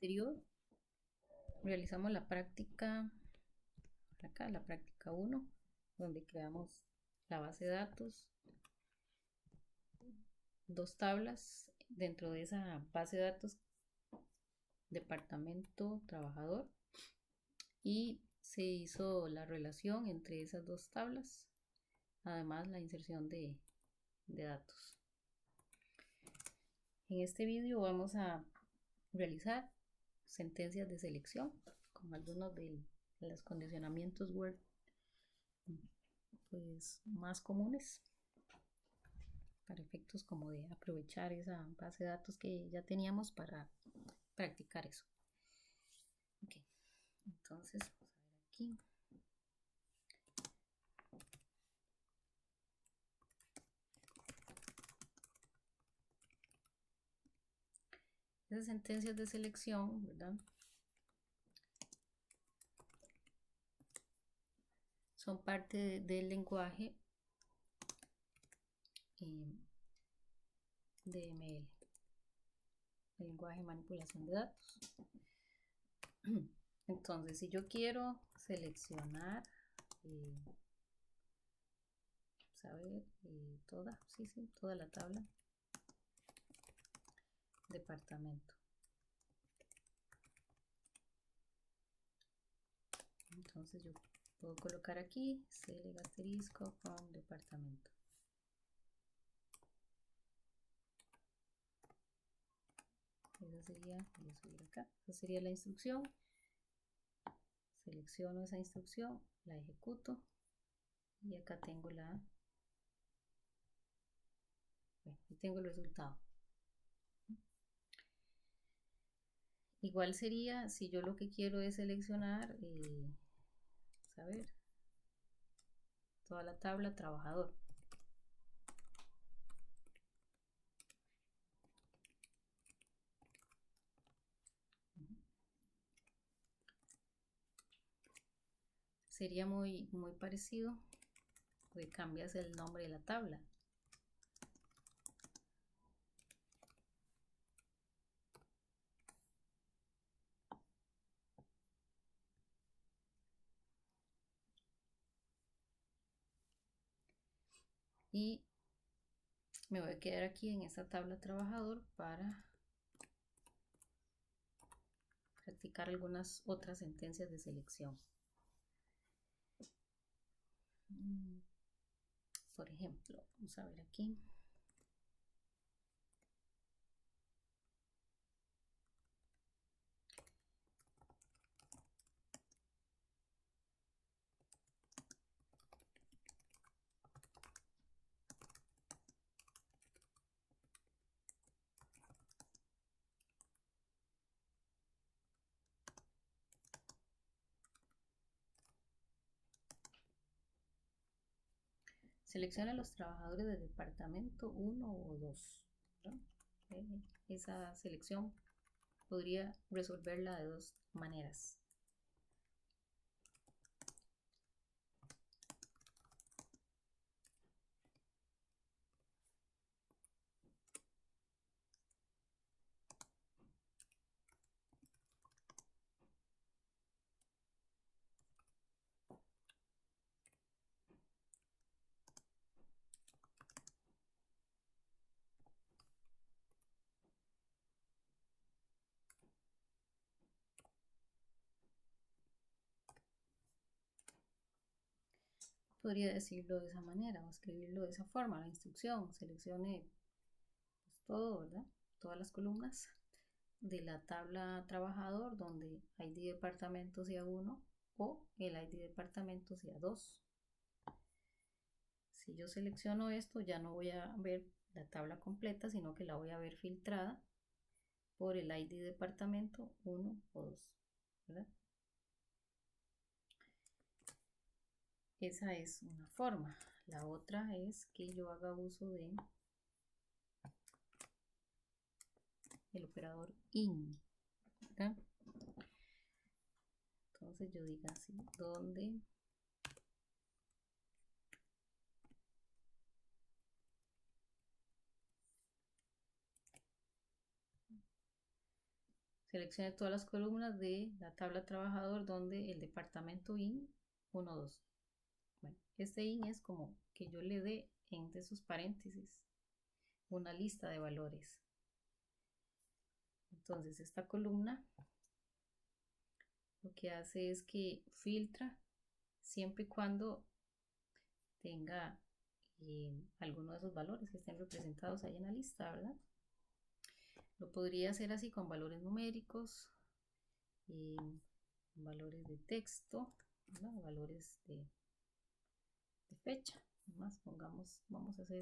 anterior realizamos la práctica, acá la práctica 1, donde creamos la base de datos, dos tablas dentro de esa base de datos, departamento, trabajador, y se hizo la relación entre esas dos tablas, además la inserción de datos. En este vídeo vamos a realizar sentencias de selección con algunos de los condicionamientos Word pues más comunes para efectos como de aprovechar esa base de datos que ya teníamos para practicar eso. Ok, entonces vamos a ver aquí. Esas sentencias de selección, ¿verdad? Son parte del lenguaje DML, el lenguaje de manipulación de datos. Entonces, si yo quiero seleccionar, toda la tabla, departamento. Entonces yo puedo colocar aquí select asterisco from departamento. Esa sería, voy a subir acá, esa sería la instrucción. Selecciono esa instrucción, la ejecuto y acá tengo y tengo el resultado. Igual sería si yo lo que quiero es seleccionar, toda la tabla trabajador. Sería muy parecido, porque cambias el nombre de la tabla. Y me voy a quedar aquí en esta tabla trabajador para practicar algunas otras sentencias de selección. Por ejemplo, vamos a ver aquí. Selecciona los trabajadores del departamento 1 o 2. ¿No? Esa selección podría resolverla de dos maneras. Podría decirlo de esa manera o escribirlo de esa forma. La instrucción, seleccione pues, todo, ¿verdad? Todas las columnas de la tabla trabajador donde ID departamento sea 1 o el ID departamento sea 2. Si yo selecciono esto, ya no voy a ver la tabla completa, sino que la voy a ver filtrada por el ID departamento 1 o 2, ¿verdad? Esa es una forma. La otra es que yo haga uso de el operador IN, ¿verdad? Entonces yo diga así, donde Seleccione todas las columnas de la tabla trabajador donde el departamento IN 1, 2. Bueno, este IN es como que yo le dé entre sus paréntesis una lista de valores. Entonces esta columna lo que hace es que filtra siempre y cuando tenga alguno de esos valores que estén representados ahí en la lista, ¿verdad? Lo podría hacer así con valores numéricos, valores de texto, ¿verdad? Valores de fecha. Además, vamos a hacer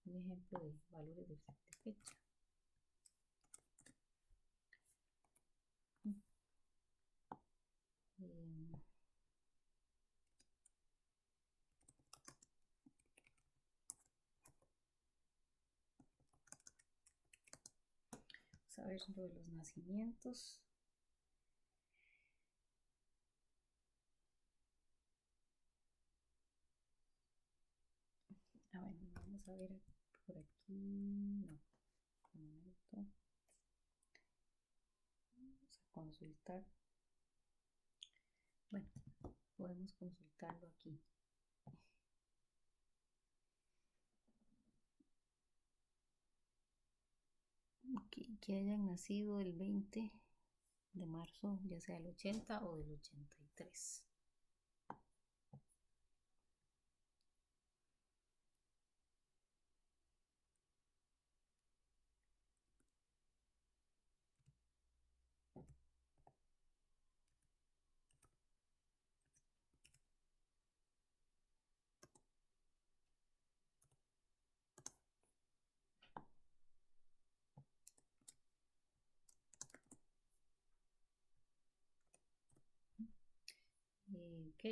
un ejemplo de valores de fecha. Vamos a ver lo de los nacimientos. Bueno, vamos a ver por aquí. No, un momento. Vamos a consultar. Bueno, podemos consultarlo aquí. Que hayan nacido el 20 de marzo, ya sea del 80 o del 83. Ok,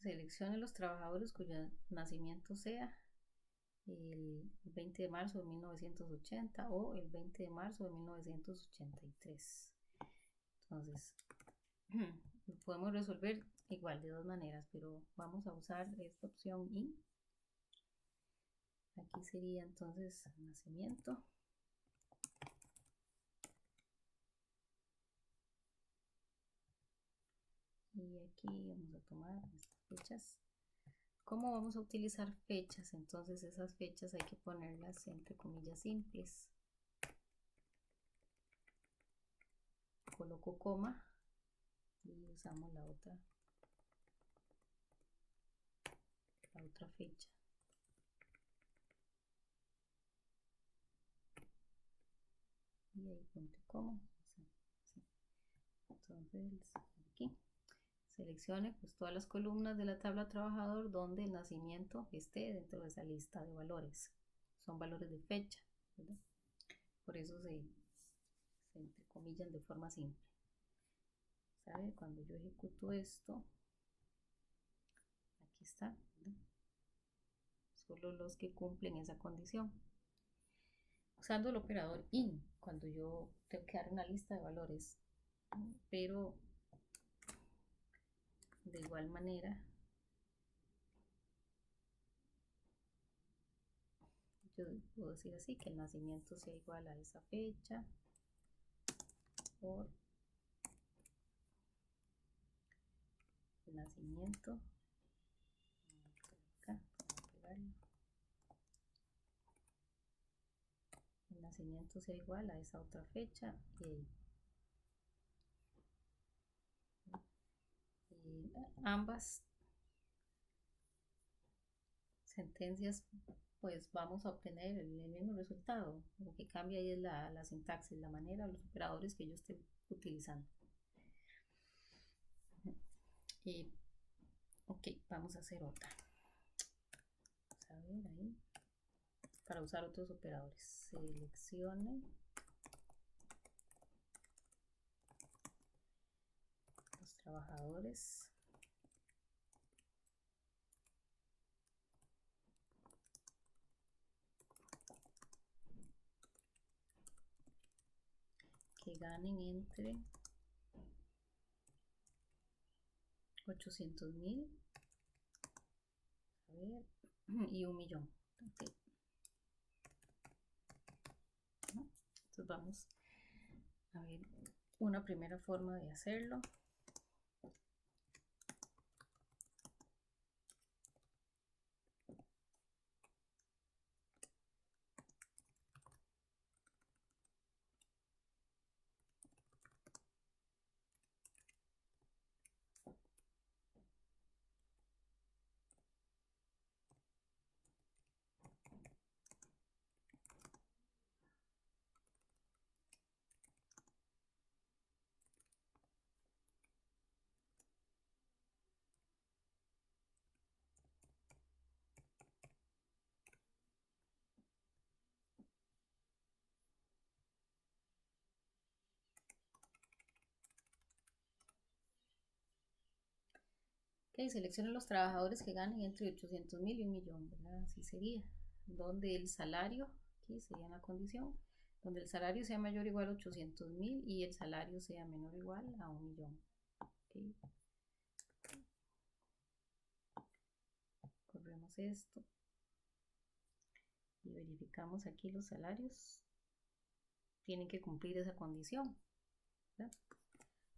seleccione los trabajadores cuyo nacimiento sea el 20 de marzo de 1980 o el 20 de marzo de 1983. Entonces, lo podemos resolver igual de dos maneras, pero vamos a usar esta opción IN. Aquí sería entonces nacimiento. Y aquí vamos a tomar estas fechas. ¿Cómo vamos a utilizar fechas? Entonces esas fechas hay que ponerlas entre comillas simples. Coloco coma y usamos la otra fecha. Y ahí punto y coma. Entonces aquí seleccione pues todas las columnas de la tabla trabajador donde el nacimiento esté dentro de esa lista de valores. Son valores de fecha, ¿verdad? Por eso se entrecomillan de forma simple. ¿Sabe? Cuando yo ejecuto esto, aquí está, ¿verdad? Solo los que cumplen esa condición. Usando el operador IN, cuando yo tengo que dar una lista de valores, pero de igual manera yo puedo decir así, que el nacimiento sea igual a esa fecha por el nacimiento. Acá, el nacimiento sea igual a esa otra fecha y ambas sentencias pues vamos a obtener el mismo resultado. Lo que cambia ahí es la sintaxis, la manera, los operadores que yo esté utilizando. Y ok, vamos a hacer otra. Vamos a ver ahí. Para usar otros operadores. Seleccione los trabajadores. Que ganen entre 800,000 y 1,000,000. Okay. Entonces vamos A ver, una primera forma de hacerlo. Ok, seleccione los trabajadores que ganen entre 800.000 y 1.000.000, ¿verdad? Así sería. Donde el salario, aquí sería la condición, donde el salario sea mayor o igual a 800.000 y el salario sea menor o igual a 1.000.000. Okay. Corremos esto y verificamos aquí los salarios. Tienen que cumplir esa condición, ¿verdad?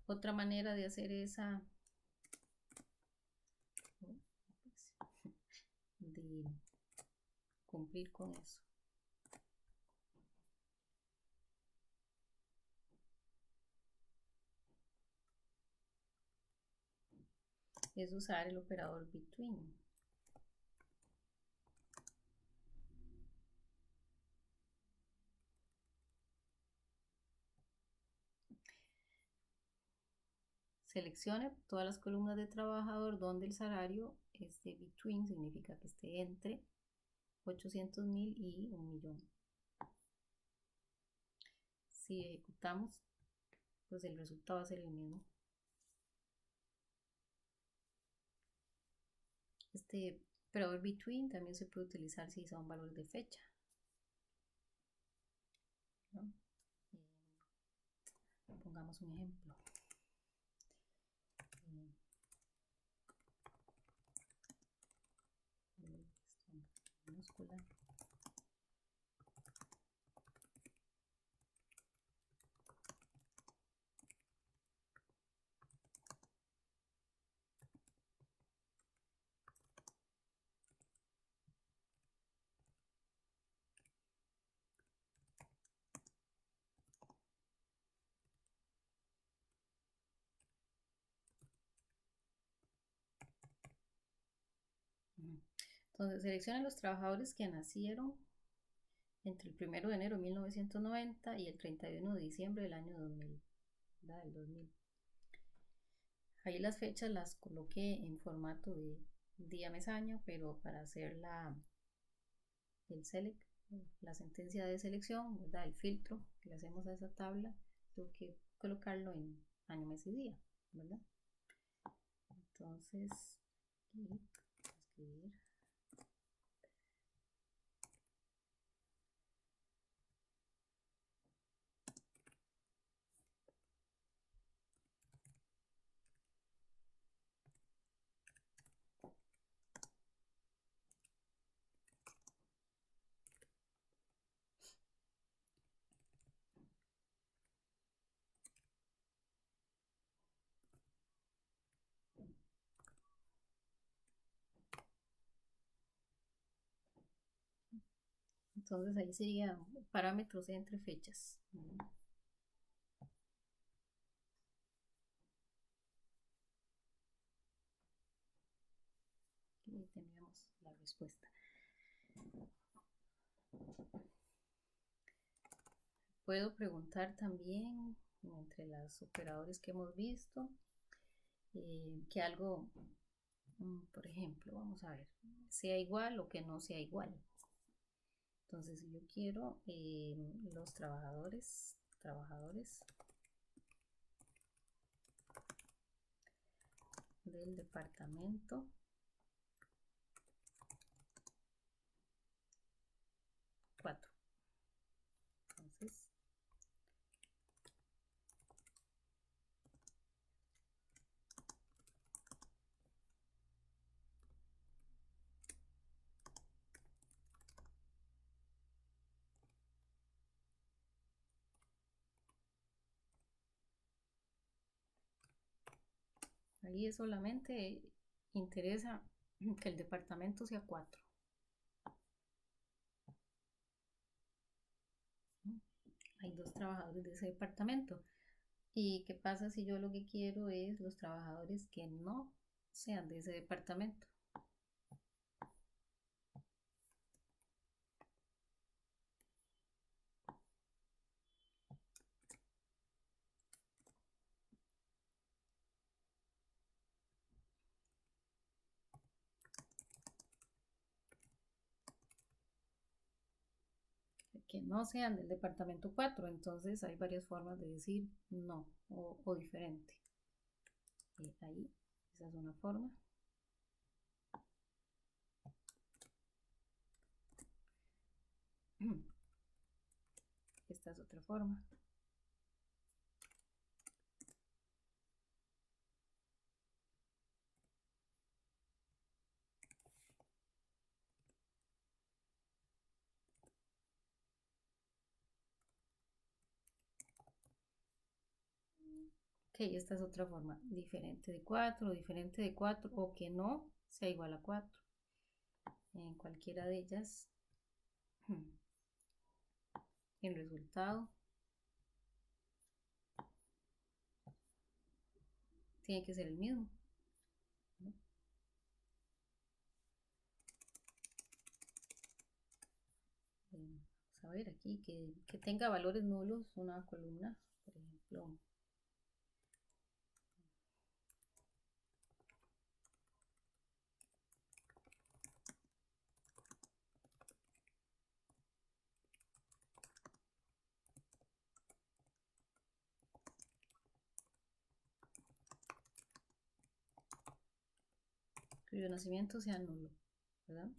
Otra manera de hacer esa de cumplir con eso es usar el operador between. Seleccione todas las columnas de trabajador donde el salario esté between, significa que esté entre 800.000 y 1.000.000. Si ejecutamos, pues el resultado va a ser el mismo. Este operador between también se puede utilizar si son valores de fecha, ¿no? Pongamos un ejemplo. Minúscula. Entonces selecciona los trabajadores que nacieron entre el 1 de enero de 1990 y el 31 de diciembre del año 2000, ¿verdad? Del 2000. Ahí las fechas las coloqué en formato de día, mes, año, pero para hacer el select, la sentencia de selección, ¿verdad? El filtro que le hacemos a esa tabla, tengo que colocarlo en año, mes y día, ¿verdad? Entonces, aquí, escribir. Entonces ahí sería parámetros entre fechas. Y teníamos la respuesta. Puedo preguntar también, entre los operadores que hemos visto, que algo, por ejemplo, vamos a ver, sea igual o que no sea igual. Entonces, si yo quiero los trabajadores del departamento 4. Entonces, Ahí es solamente interesa que el departamento sea 4. Hay 2 trabajadores de ese departamento. ¿Y qué pasa si yo lo que quiero es los trabajadores que no sean de ese departamento? Que no sean del departamento 4. Entonces hay varias formas de decir no o diferente. Ahí, esa es una forma. Esta es otra forma. Ok, esta es otra forma. Diferente de 4, diferente de 4 o que no sea igual a 4. En cualquiera de ellas, el resultado tiene que ser el mismo, ¿no? Vamos a ver aquí que tenga valores nulos una columna, por ejemplo. Cuyo nacimiento sea nulo, ¿verdad?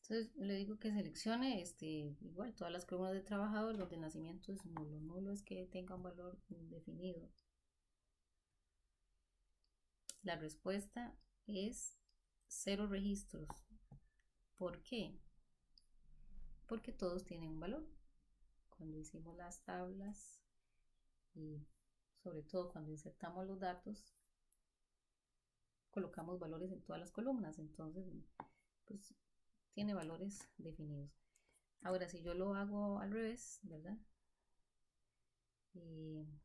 Entonces le digo que seleccione igual todas las columnas de trabajador donde el nacimiento es nulo. Nulo es que tenga un valor indefinido. La respuesta es 0 registros. ¿Por qué? Porque todos tienen un valor. Cuando hicimos las tablas y sobre todo cuando insertamos los datos, colocamos valores en todas las columnas. Entonces, pues tiene valores definidos. Ahora, si yo lo hago al revés, ¿verdad?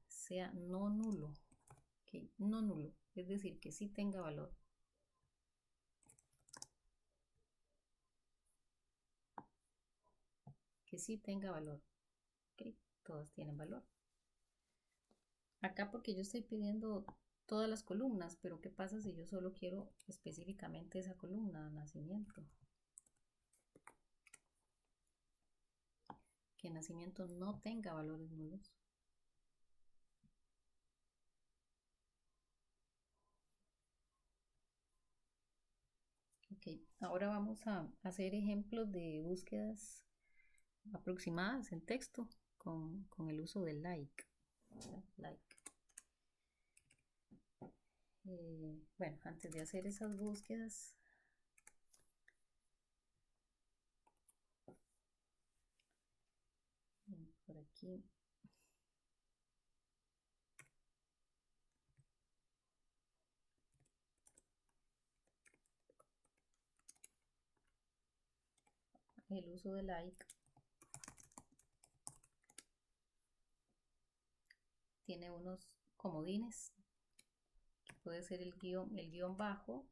Sea no nulo, ¿okay? No nulo, es decir, que sí tenga valor. Que sí tenga valor, ¿okay? Todas tienen valor. Acá porque yo estoy pidiendo todas las columnas, pero ¿qué pasa si yo solo quiero específicamente esa columna, nacimiento? Que nacimiento no tenga valores nulos. Ok, ahora vamos a hacer ejemplos de búsquedas aproximadas en texto con el uso del like. Like. Bueno, antes de hacer esas búsquedas, por aquí el uso de like tiene unos comodines que puede ser el guión bajo,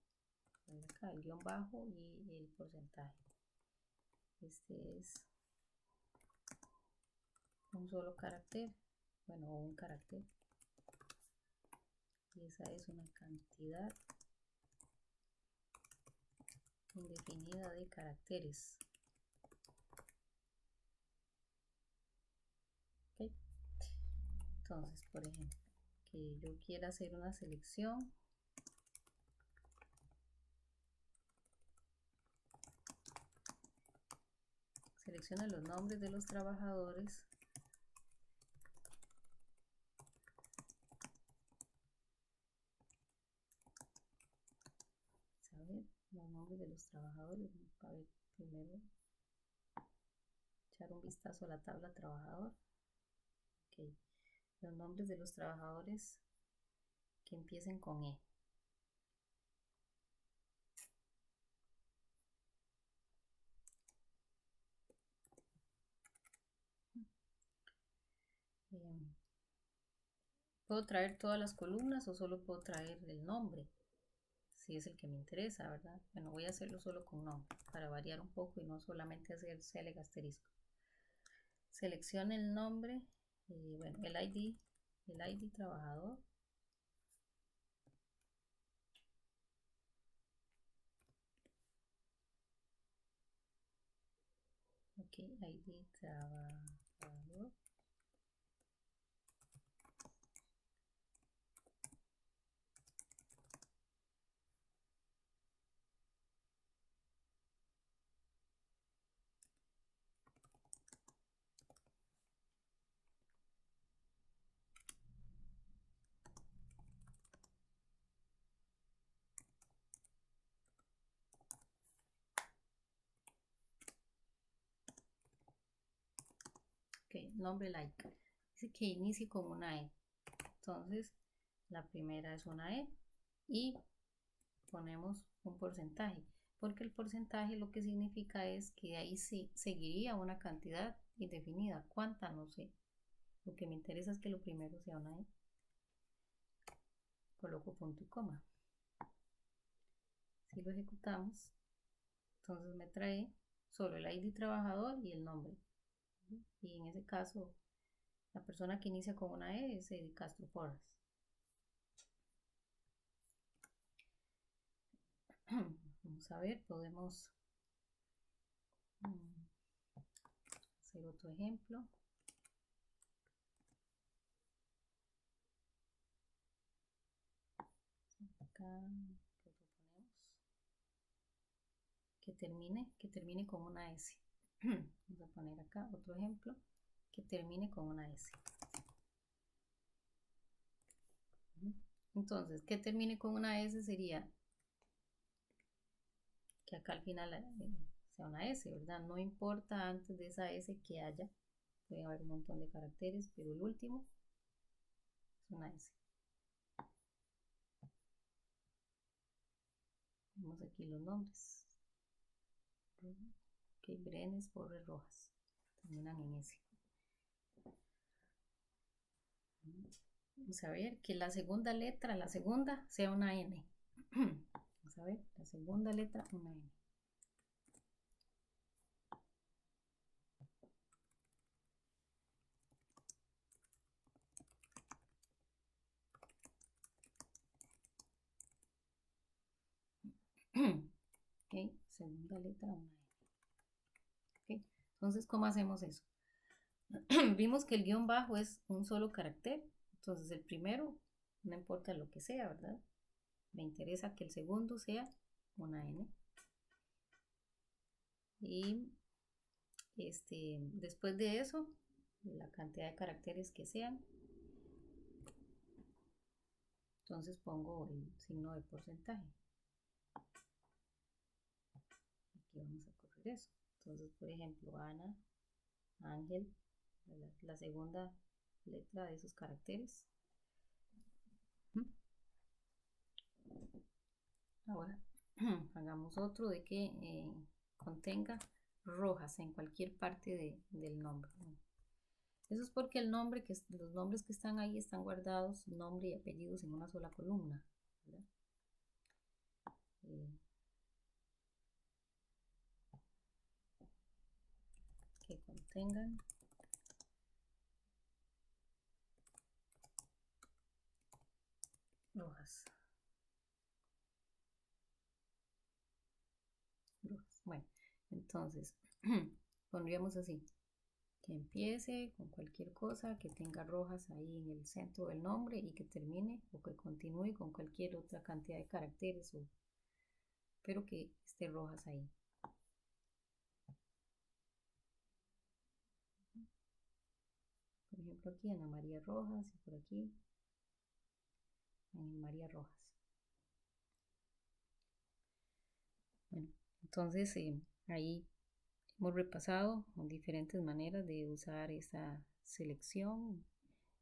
acá, el guión bajo y el porcentaje. Este es un solo carácter, bueno, un carácter, y esa es una cantidad indefinida de caracteres. ¿Okay? Entonces, por ejemplo, que yo quiera hacer una selección Seleccione los nombres de los trabajadores. A ver, los nombres de los trabajadores. A ver, primero echar un vistazo a la tabla trabajador. Ok, los nombres de los trabajadores que empiecen con E. ¿Puedo traer todas las columnas o solo puedo traer el nombre? Si es el que me interesa, ¿verdad? Bueno, voy a hacerlo solo con nombre para variar un poco y no solamente hacer select asterisco. Seleccione el nombre y bueno, el ID trabajador. Ok, ID trabajador. Ok, nombre like. Dice que inicie con una E. Entonces, la primera es una E y ponemos un porcentaje. Porque el porcentaje lo que significa es que ahí sí seguiría una cantidad indefinida. ¿Cuánta? No sé. Lo que me interesa es que lo primero sea una E. Coloco punto y coma. Si lo ejecutamos, entonces me trae solo el ID trabajador y el nombre. Y en ese caso, la persona que inicia con una E es el Castro Porras. Vamos a ver, podemos hacer otro ejemplo. Acá lo proponemos que termine con una S. Vamos a poner acá otro ejemplo que termine con una S. Entonces, que termine con una S sería que acá al final sea una S, ¿verdad? No importa antes de esa S que haya, puede haber un montón de caracteres, pero el último es una S. Vemos aquí los nombres. Ok, Brenes, Borges, Rojas. Terminan en S. Vamos a ver que la segunda letra, la segunda, sea una N. Vamos a ver, la segunda letra, una N. Ok, segunda letra, una N. Ok, entonces, ¿cómo hacemos eso? Vimos que el guión bajo es un solo carácter. Entonces, el primero, no importa lo que sea, ¿verdad? Me interesa que el segundo sea una N. Y después de eso, la cantidad de caracteres que sean. Entonces pongo el signo de porcentaje. Aquí vamos a correr eso. Entonces, por ejemplo, Ana, Ángel, la segunda letra de esos caracteres. Ahora hagamos otro de que contenga Rojas en cualquier parte del nombre. Eso es porque los nombres que están ahí están guardados, nombre y apellidos en una sola columna, ¿verdad? Que contengan Rojas. Bueno, entonces pondríamos así, que empiece con cualquier cosa, que tenga Rojas ahí en el centro del nombre y que termine o que continúe con cualquier otra cantidad de caracteres, pero que esté Rojas ahí. ejemplo aquí Ana María Rojas y por aquí en María Rojas. Bueno, entonces ahí hemos repasado diferentes maneras de usar esa selección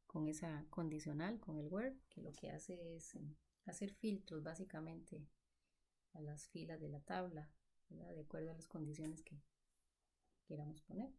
con esa condicional, con el where, que lo que hace es hacer filtros básicamente a las filas de la tabla, ¿verdad? De acuerdo a las condiciones que queramos poner.